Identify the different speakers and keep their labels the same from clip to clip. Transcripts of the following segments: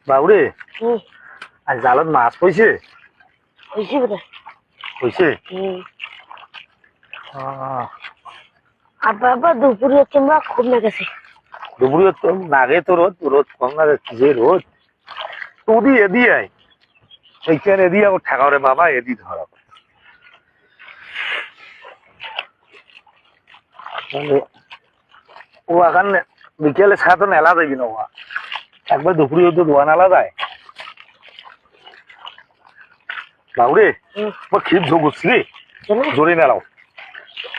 Speaker 1: বাবুরে আজ জালত মাছ পইছে
Speaker 2: হয়েছি বোধ
Speaker 1: পইছে
Speaker 2: আব্বা আব্বা দুপুরে তোমরা খুব না গেছে
Speaker 1: দুপুরে তো নাগে তো রোদ রোদ কম না যে রোদ তুদি এদি আয় এইখানে এদি ও ঠাকারে বাবা এদি ধর ও এখন বিকেলে ছাড়া তো নেলা যাবি না ও একবার দুপুরে তো ধোয়া নালা যায় বাবুরে আমার খিম ঝোঁক উঠছি জোরে নেলাও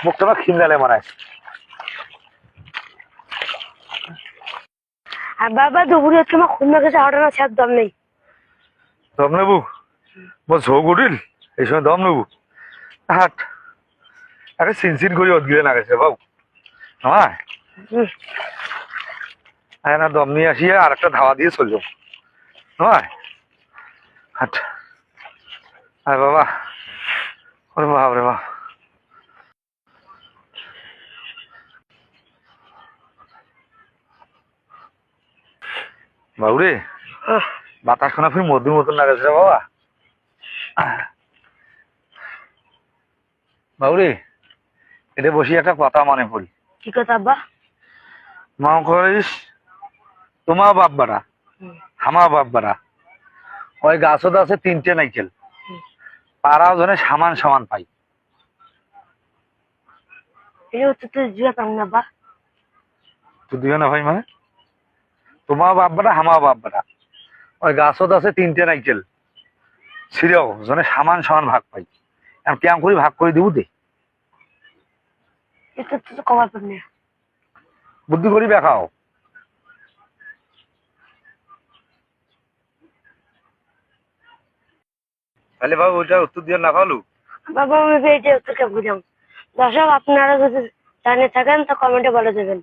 Speaker 1: মুখটা আমার খিম নেলে মানায়
Speaker 2: আব্বা আব্বা দুপুরে তোমার খুব না গেছে হঠাৎ না ছাড় দম নেই
Speaker 1: দম নেবু মোর ঝোঁক উঠিল এই সময় দম নেবু হাট আরে চিনচিন করে অদগিরে না গেছে বাবু নয় না দম নিয়ে আসিয়ে আর একটা ধাওয়া দিয়ে চলল নয় হাট আরে বাবা ওরে বাপ রে বাপ বাবুরে বাতাস শোনা ফির মধুর মতন লাগাছে রে বাবা বাবুরে এটা বসি একটা কথা মনে পড়ি
Speaker 2: কি কথা আব্বা
Speaker 1: মা করিস তোমার বাপ বাড়া আমার বাপ বাড়া ওই গাছত আছে 3টে নাইকেল পাড়াও জনে সমান সমান পাই
Speaker 2: এই হচ্ছে তো জিয়া পাম না আব্বা
Speaker 1: তুই দিও না ভাই মানে তোমার বাপ বাড়া আমার বাপ বাড়া ওই গাছত আছে 3টে নাইকেল ছিড়েও জনে সমান সমান ভাগ পাই আমি কেমন করে ভাগ করে দিব দে
Speaker 2: এটা তো কমার পাম না
Speaker 1: বুদ্ধি করি দেখাও তাহলে বাবু ওইটা উত্তর দিয়ে না ভালো
Speaker 2: বাবা আমি এইটা উত্তর কে বুঝাম দর্শক আপনারা যদি জানে থাকেন তো কমেন্টে বলে দেবেন